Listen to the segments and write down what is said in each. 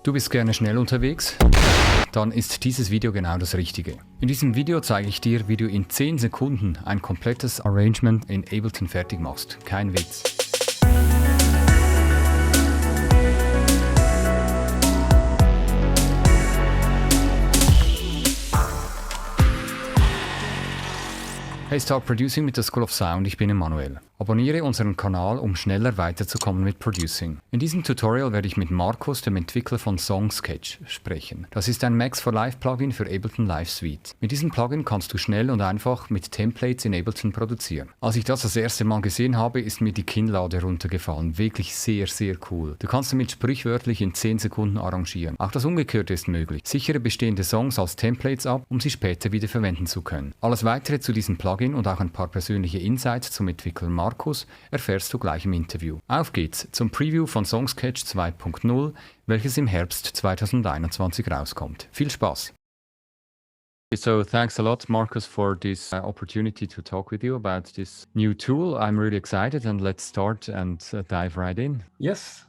Du bist gerne schnell unterwegs? Dann ist dieses Video genau das Richtige. In diesem Video zeige ich dir, wie du in 10 Sekunden ein komplettes Arrangement in Ableton fertig machst. Kein Witz. Hey, Start Producing mit der School of Sound, ich bin Emanuel. Abonniere unseren Kanal, um schneller weiterzukommen mit Producing. In diesem Tutorial werde ich mit Markus, dem Entwickler von SongSketch, sprechen. Das ist ein Max for Live Plugin für Ableton Live Suite. Mit diesem Plugin kannst du schnell und einfach mit Templates in Ableton produzieren. Als ich das erste Mal gesehen habe, ist mir die Kinnlade runtergefallen. Wirklich sehr, sehr cool. Du kannst damit sprichwörtlich in 10 Sekunden arrangieren. Auch das Umgekehrte ist möglich. Sichere bestehende Songs als Templates ab, um sie später wieder verwenden zu können. Alles weitere zu diesem Plugin und auch ein paar persönliche Insights zum Entwickler Markus erfährst du gleich im Interview. Auf geht's zum Preview von SongSketch 2.0, welches im Herbst 2021 rauskommt. Viel Spaß! So thanks a lot, Markus, for this opportunity to talk with you about this new tool. I'm really excited, and let's start and dive right in. Yes.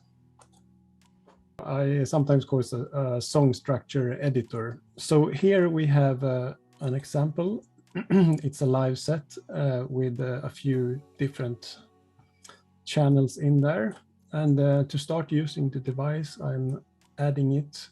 I sometimes call it a song structure editor. So here we have an example. It's a live set with a few different channels in there. And to start using the device, I'm adding it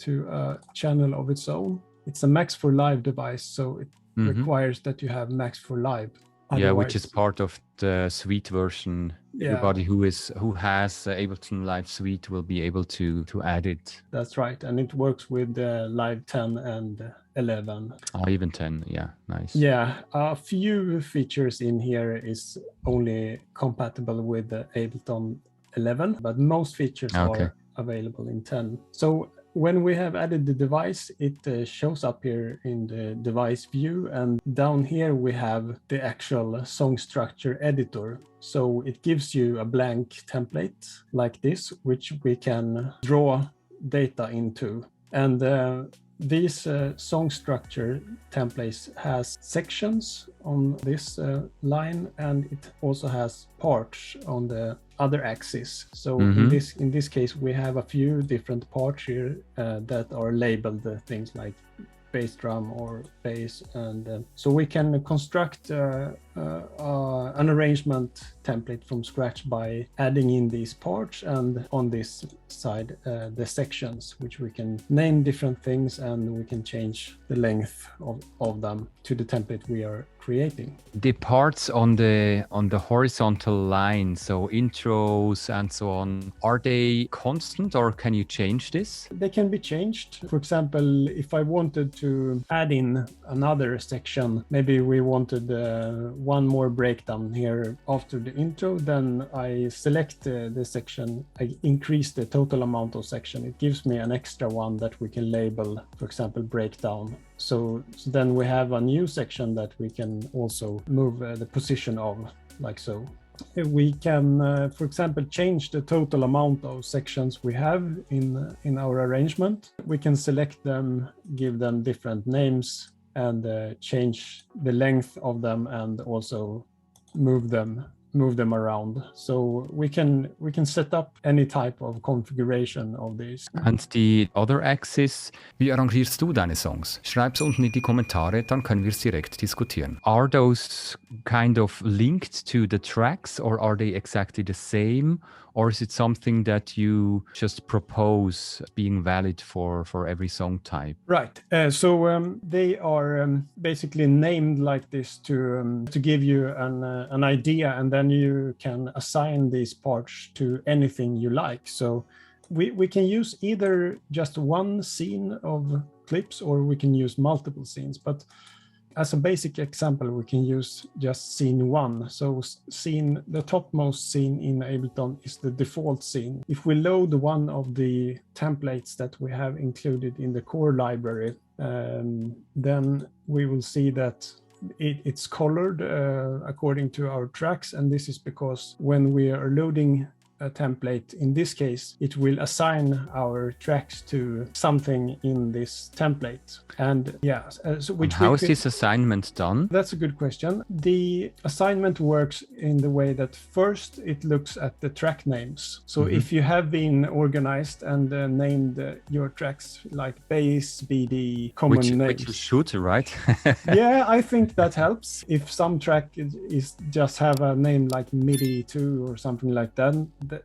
to a channel of its own. It's a Max for Live device, so it requires that you have Max for Live. Yeah, which is part of the Suite version. Yeah. Everybody who has Ableton Live Suite will be able to add it. That's right, and it works with Live 10 and 11. Even 10, yeah, nice. Yeah, a few features in here is only compatible with Ableton 11, but most features are available in 10. So when we have added the device, it shows up here in the device view, and down here we have the actual song structure editor. So it gives you a blank template like this, which we can draw data into. And these song structure templates has sections on this line, and it also has parts on the other axis. So in this case, we have a few different parts here that are labeled things like bass drum or bass, and so we can construct an arrangement template from scratch by adding in these parts, and on this side the sections, which we can name different things, and we can change the length of them to the template we are creating. The parts on the horizontal line, so intros and so on, are they constant, or can you change this? They can be changed. For example, if I wanted to add in another section, maybe we wanted one more breakdown here after the intro, then I select the section, I increase the total amount of section. It gives me an extra one that we can label, for example, breakdown. So then we have a new section that we can also move the position of, like so. We can, for example, change the total amount of sections we have in our arrangement. We can select them, give them different names, and change the length of them, and also move them around. So we can set up any type of configuration of these. And the other axis, wie arrangierst du deine Songs? Schreib's unten in die Kommentare, dann können wir es direkt diskutieren. Are those kind of linked to the tracks, or are they exactly the same? Or is it something that you just propose being valid for every song type? Right. So they are basically named like this to give you an idea, and then you can assign these parts to anything you like. So we can use either just one scene of clips, or we can use multiple scenes. But as a basic example, we can use just scene 1. So the topmost scene in Ableton is the default scene. If we load one of the templates that we have included in the core library, then we will see that it's colored according to our tracks. And this is because when we are loading a template. In this case, it will assign our tracks to something in this template. And yeah, how is this assignment done? That's a good question. The assignment works in the way that first it looks at the track names. So if you have been organized and named your tracks like bass, BD, common names. Which you should, right? Yeah, I think that helps. If some track is just have a name like MIDI 2 or something like that,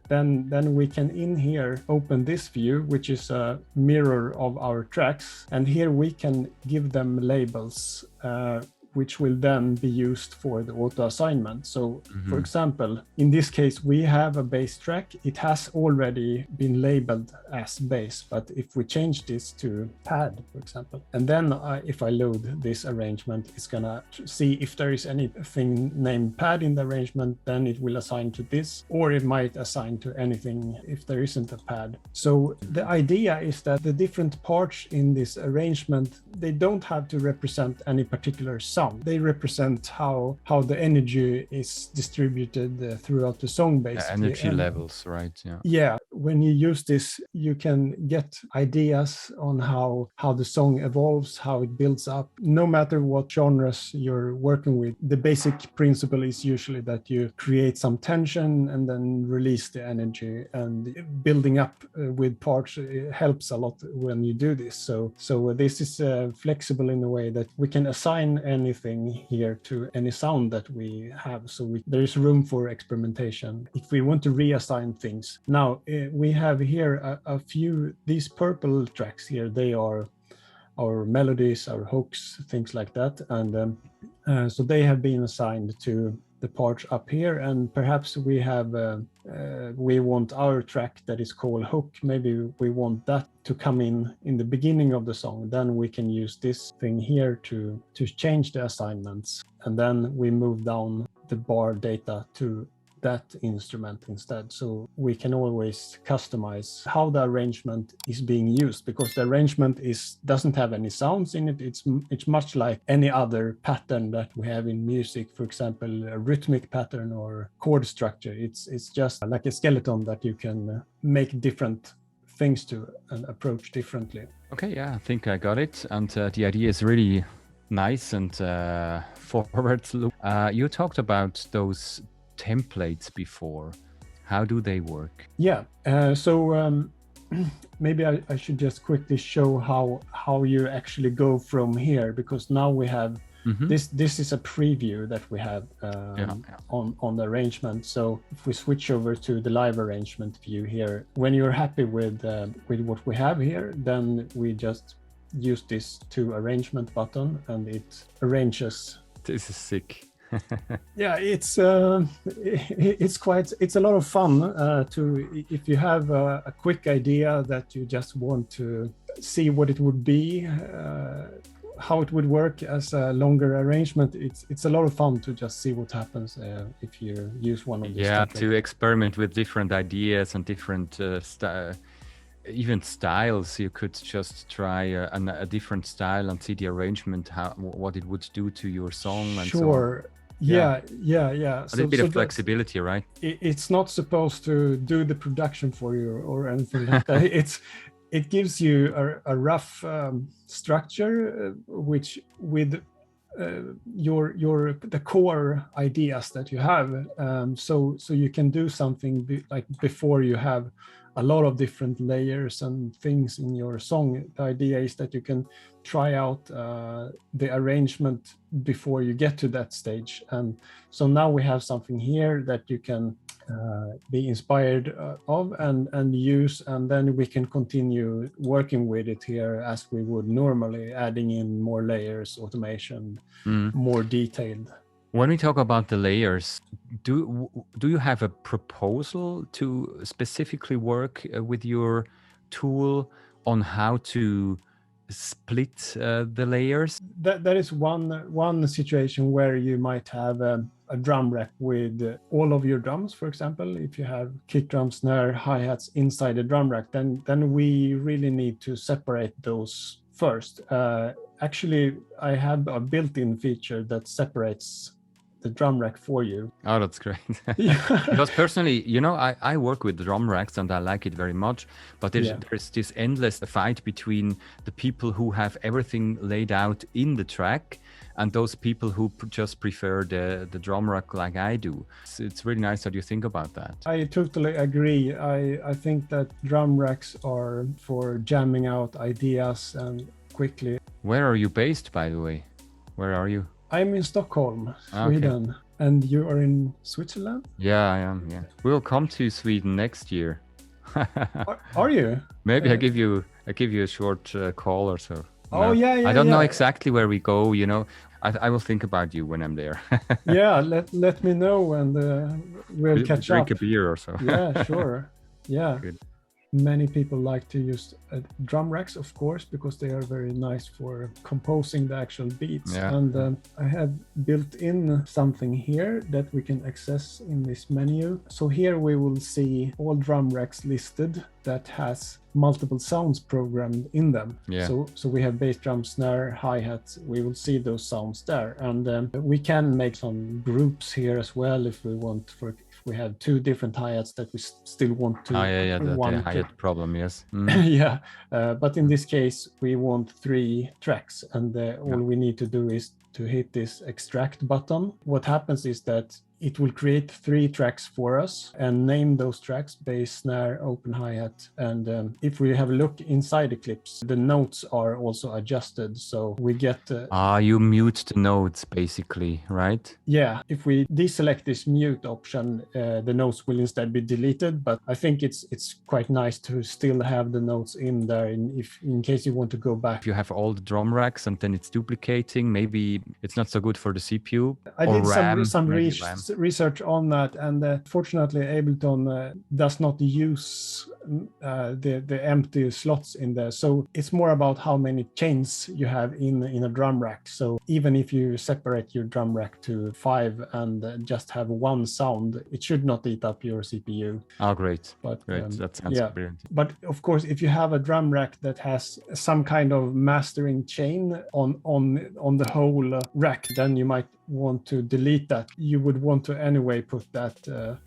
then we can in here open this view, which is a mirror of our tracks. And here we can give them labels, which will then be used for the auto assignment. So for example, in this case, we have a bass track. It has already been labeled as bass, but if we change this to pad, for example, and then if I load this arrangement, it's gonna see if there is anything named pad in the arrangement, then it will assign to this, or it might assign to anything if there isn't a pad. So the idea is that the different parts in this arrangement, they don't have to represent any particular sound. They represent how the energy is distributed throughout the song, basically. Energy levels, right? Yeah. When you use this, you can get ideas on how the song evolves, how it builds up. No matter what genres you're working with, the basic principle is usually that you create some tension and then release the energy. And building up with parts helps a lot when you do this. So this is flexible in a way that we can assign anything here to any sound that we have. So there is room for experimentation if we want to reassign things. Now, we have here a few, these purple tracks here, they are our melodies, our hooks, things like that. And so they have been assigned to the parts up here, and perhaps we have we want our track that is called hook, maybe we want that to come in the beginning of the song. Then we can use this thing here to change the assignments, and then we move down the bar data to that instrument instead. So we can always customize how the arrangement is being used, because the arrangement doesn't have any sounds in it. It's much like any other pattern that we have in music, for example, a rhythmic pattern or chord structure. It's just like a skeleton that you can make different things to and approach differently. Okay, yeah, I think I got it. And the idea is really nice and forward look. You talked about those templates before. How do they work? Yeah, so maybe I should just quickly show how you actually go from here, because now we have this is a preview that we have on the arrangement. So if we switch over to the live arrangement view here, when you're happy with what we have here, then we just use this to arrangement button and it arranges. This is sick. Yeah, it's a lot of fun to, if you have a quick idea that you just want to see what it would be, how it would work as a longer arrangement. It's a lot of fun to just see what happens if you use one of these. Yeah, to experiment with different ideas and different even styles. You could just try a different style and see the arrangement, what it would do to your song. And sure. So Yeah. A little bit of flexibility, right? It's not supposed to do the production for you or anything like that. It gives you a rough structure, which with the core ideas that you have. So you can do something like before you have a lot of different layers and things in your song. The idea is that you can try out the arrangement before you get to that stage. And so now we have something here that you can be inspired of and use, and then we can continue working with it here as we would normally, adding in more layers, automation, more detailed. When we talk about the layers, do you have a proposal to specifically work with your tool on how to split the layers? That is one situation where you might have a drum rack with all of your drums. For example, if you have kick drum, snare, hi-hats inside the drum rack, then we really need to separate those first. Actually, I have a built-in feature that separates the drum rack for you. Oh, that's great. Yeah. Because personally, I work with drum racks and I like it very much, but there's this endless fight between the people who have everything laid out in the track and those people who just prefer the drum rack like I do. It's really nice that you think about that. I totally agree. I think that drum racks are for jamming out ideas and quickly. Where are you based, by the way? Where are you? I'm in Stockholm, Okay. Sweden. And you are in Switzerland? Yeah, I am. Yeah, we'll come to Sweden next year. Are you? Maybe I give you a short call or so. Oh, yeah. I don't know exactly where we go. I will think about you when I'm there. Yeah, let me know and we'll catch up. Drink a beer or so. Yeah, sure. Yeah. Good. Many people like to use drum racks, of course, because they are very nice for composing the actual beats. Yeah. And I have built in something here that we can access in this menu. So here we will see all drum racks listed that has multiple sounds programmed in them. Yeah. So we have bass drum, snare, hi-hats. We will see those sounds there. And we can make some groups here as well if we want. If we have two different hi-hats that we still want to. The hi-hat problem, yes. Yeah, but in this case, we want 3 tracks, and all we need to do is to hit this extract button. What happens is that it will create 3 tracks for us and name those tracks: bass, snare, open hi-hat. And if we have a look inside the clips, the notes are also adjusted, so we get you mute the notes basically, right? Yeah, if we deselect this mute option, the notes will instead be deleted, but I think it's quite nice to still have the notes in there in case you want to go back. If you have all the drum racks and then it's duplicating, maybe it's not so good for the CPU. I did some research on that, and fortunately Ableton does not use the empty slots in there, so it's more about how many chains you have in a drum rack. So even if you separate your drum rack to 5 and just have one sound, it should not eat up your CPU. Oh, great. But great. That sounds brilliant. But of course, if you have a drum rack that has some kind of mastering chain on the whole rack, then you might want to delete that. You would want to anyway put that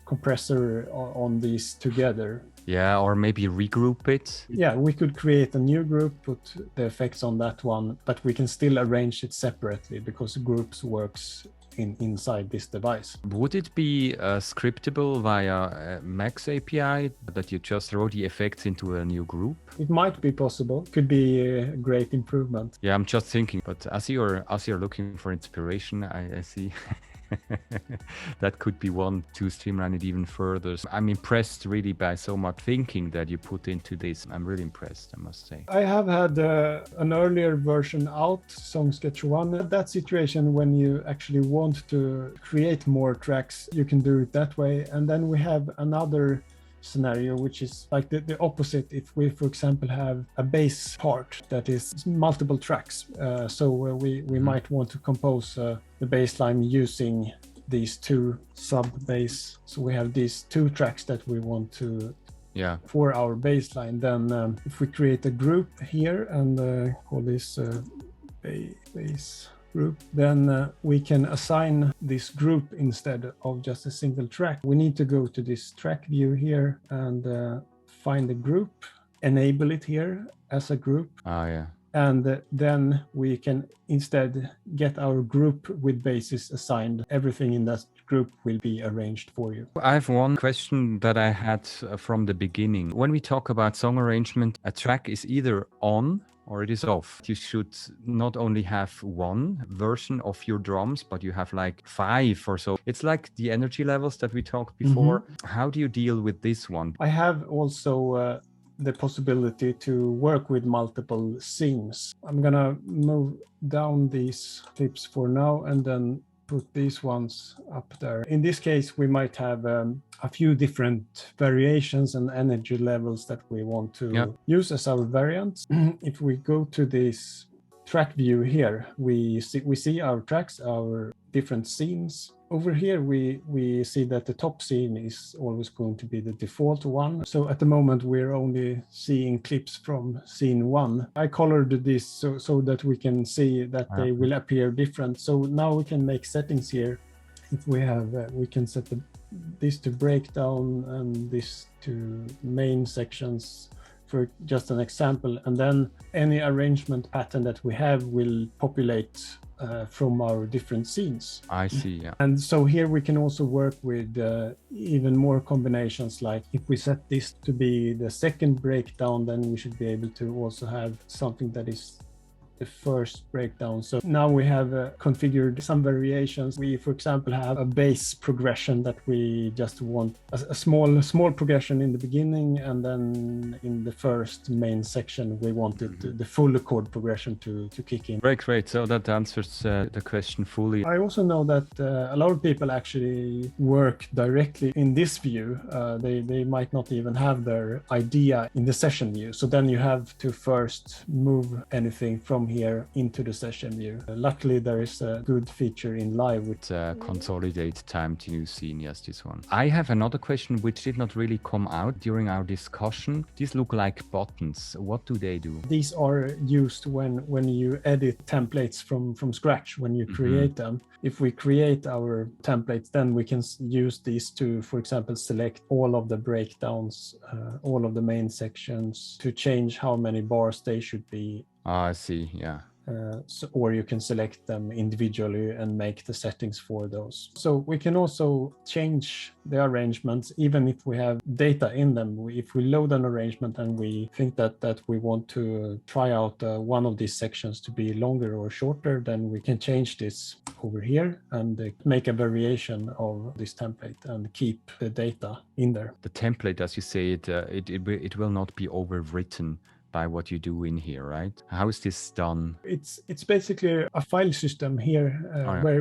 compressor on these together. Yeah, or maybe regroup it. Yeah, we could create a new group, put the effects on that one, but we can still arrange it separately because groups works inside this device. Would it be scriptable via Max API that you just throw the effects into a new group? It might be possible. Could be a great improvement. Yeah, I'm just thinking, but as you're looking for inspiration, I see that could be one to streamline it even further. So I'm impressed really by so much thinking that you put into this. I'm really impressed, I must say. I have had an earlier version out, SongSketch 1. That situation when you actually want to create more tracks, you can do it that way. And then we have another scenario, which is like the opposite. If we, for example, have a bass part that is multiple tracks, so we might want to compose the bass line using these 2 sub bass. So we have these 2 tracks that we want to for our bass line. Then if we create a group here and call this bass group, then we can assign this group instead of just a single track. We need to go to this track view here and find the group, enable it here as a group. And then we can instead get our group with basses assigned. Everything in that group will be arranged for you. I have one question that I had from the beginning. When we talk about song arrangement, a track is either on or it is off. You should not only have one version of your drums, but you have like 5 or so. It's like the energy levels that we talked before. How do you deal with this one? I have also the possibility to work with multiple scenes. I'm gonna move down these clips for now and then put these ones up there. In this case, we might have a few different variations and energy levels that we want to use as our variants. If we go to this track view here, we see our tracks, our different scenes. Over here, we see that the top scene is always going to be the default one. So at the moment, we're only seeing clips from scene 1. I colored this so that we can see that they will appear different. So now we can make settings here if we have, we can set this to breakdown and this to main sections for just an example, and then any arrangement pattern that we have will populate from our different scenes. I see, yeah. And so here we can also work with even more combinations, like if we set this to be the second breakdown, then we should be able to also have something that is the first breakdown. So now we have configured some variations. We, for example, have a bass progression that we just want a small progression in the beginning, and then in the first main section we wanted the full chord progression to kick in. Great. So that answers the question fully. I also know that a lot of people actually work directly in this view. They might not even have their idea in the session view. So then you have to first move anything from here into the session view. Luckily, there is a good feature in Live with consolidate time to new scene. Yes, this one. I have another question which did not really come out during our discussion. These look like buttons. What do they do? These are used when you edit templates from scratch, when you create them. If we create our templates, then we can use these to, for example, select all of the breakdowns, all of the main sections, to change how many bars they should be. I see, yeah. Or you can select them individually and make the settings for those. So we can also change the arrangements even if we have data in them. If we load an arrangement and we think that we want to try out one of these sections to be longer or shorter, then we can change this over here and make a variation of this template and keep the data in there. The template, as you say, it will not be overwritten by what you do in here, right? How is this done? It's basically a file system here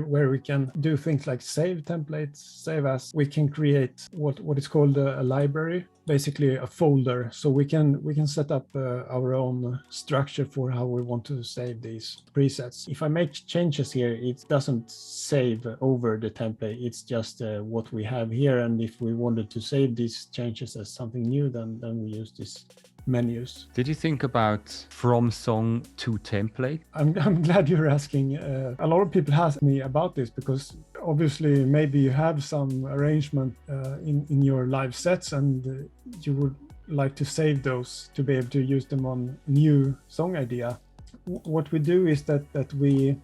where we can do things like save templates, save as. We can create what is called a library, basically a folder. So we can set up our own structure for how we want to save these presets. If I make changes here, it doesn't save over the template. It's just what we have here. And if we wanted to save these changes as something new, then we use this menus. Did you think about from song to template? I'm glad you're asking. A lot of people ask me about this because obviously maybe you have some arrangement in your live sets and you would like to save those to be able to use them on new song idea. What we do is that we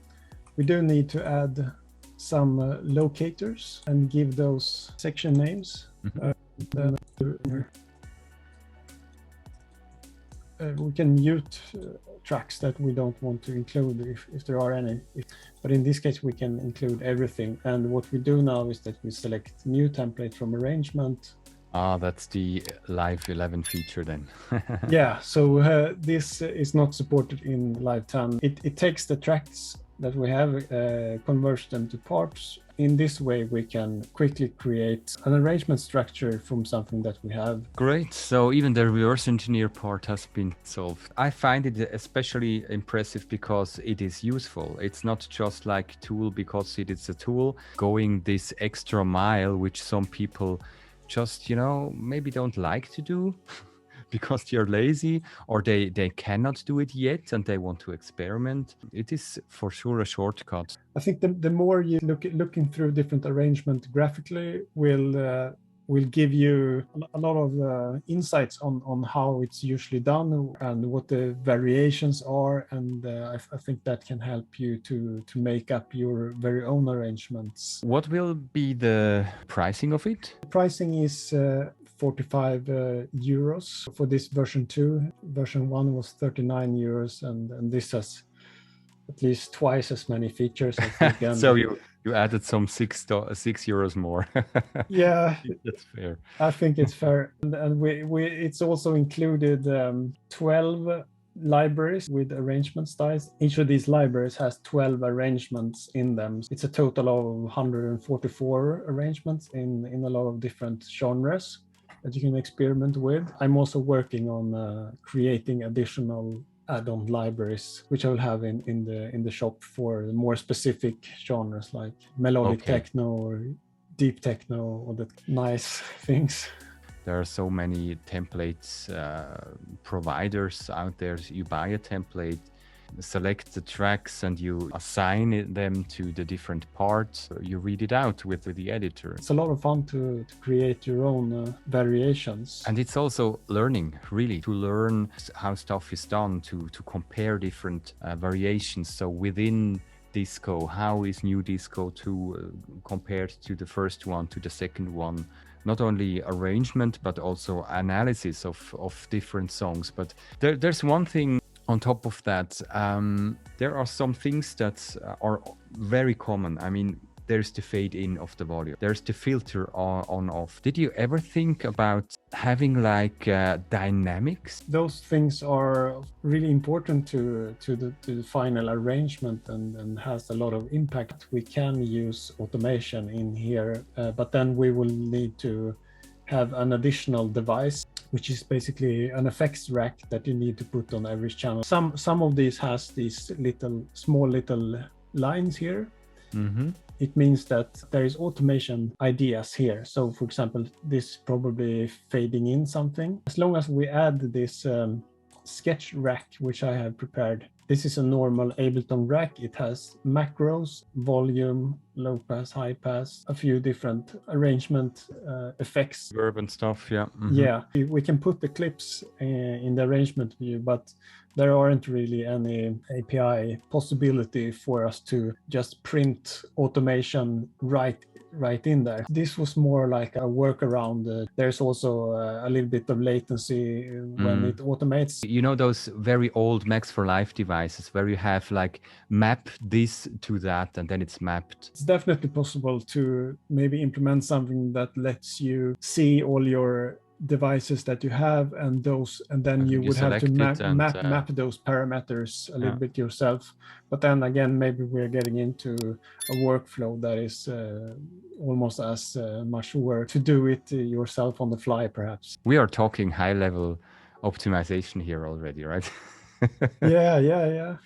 do need to add some locators and give those section names. We can mute tracks that we don't want to include if there are any. But in this case, we can include everything. And what we do now is that we select new template from arrangement. That's the Live 11 feature then. Yeah, so this is not supported in Live 10. It takes the tracks that we have, converts them to parts. In this way, we can quickly create an arrangement structure from something that we have. Great. So even the reverse engineer part has been solved. I find it especially impressive because it is useful. It's not just like tool because it is a tool going this extra mile, which some people just, maybe don't like to do because they're lazy or they cannot do it yet and they want to experiment. It is for sure a shortcut. I think the more you looking through different arrangement graphically will give you a lot of insights on how it's usually done and what the variations are, and I think that can help you to make up your very own arrangements. What will be the pricing of it? The pricing is 45 euros for this version 2. Version 1 was 39 euros, and this has at least twice as many features, I think. And so you added some €6 more. Yeah, that's fair. I think it's fair, and we it's also included 12 libraries with arrangement styles. Each of these libraries has 12 arrangements in them. It's a total of 144 arrangements in a lot of different genres that you can experiment with. I'm also working on creating additional add-on libraries, which I will have in the shop for more specific genres like melodic techno or deep techno, or the nice things. There are so many templates providers out there. You buy a template, select the tracks and you assign them to the different parts. You read it out with the editor. It's a lot of fun to create your own variations. And it's also learning, really, to learn how stuff is done, to compare different variations. So within disco, how is new disco compared to the first one, to the second one? Not only arrangement, but also analysis of different songs. But there's one thing on top of that. There are some things that are very common. I mean, there's the fade in of the volume. There's the filter on off. Did you ever think about having like dynamics? Those things are really important to the final arrangement and has a lot of impact. We can use automation in here, but then we will need to have an additional device, which is basically an effects rack that you need to put on every channel. Some of these has these small little lines here. Mm-hmm. It means that there is automation ideas here. So for example, this probably fading in something. As long as we add this sketch rack, which I have prepared. This is a normal Ableton rack. It has macros, volume, low pass, high pass, a few different arrangement effects. Verb and stuff, yeah. Mm-hmm. Yeah, we can put the clips in the arrangement view, but there aren't really any API possibility for us to just print automation right in there. This was more like a workaround. There's also a little bit of latency when it automates. You know those very old Max for Live devices where you have like map this to that and then it's mapped? It's definitely possible to maybe implement something that lets you see all your devices that you have and then you would have to map those parameters a little bit yourself. But then again, maybe we're getting into a workflow that is almost as much work to do it yourself on the fly, perhaps. We are talking high level optimization here already, right? Yeah.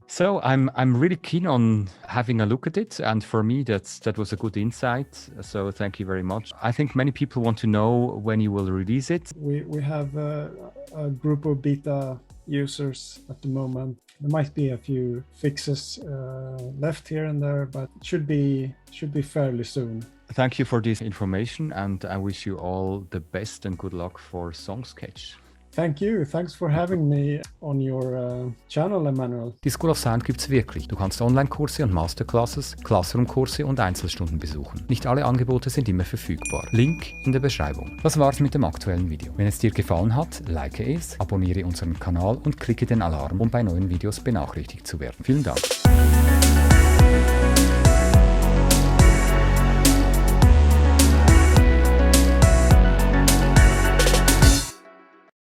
So I'm really keen on having a look at it, and for me that was a good insight. So thank you very much. I think many people want to know when you will release it. We have a group of beta users at the moment. There might be a few fixes left here and there, but it should be fairly soon. Thank you for this information, and I wish you all the best and good luck for SongSketch. Thank you. Thanks for having me on your channel, Emanuel. Die School of Sound gibt's wirklich. Du kannst Online-Kurse und Masterclasses, Classroom-Kurse und Einzelstunden besuchen. Nicht alle Angebote sind immer verfügbar. Link in der Beschreibung. Das war's mit dem aktuellen Video. Wenn es dir gefallen hat, like es, abonniere unseren Kanal und klicke den Alarm, um bei neuen Videos benachrichtigt zu werden. Vielen Dank.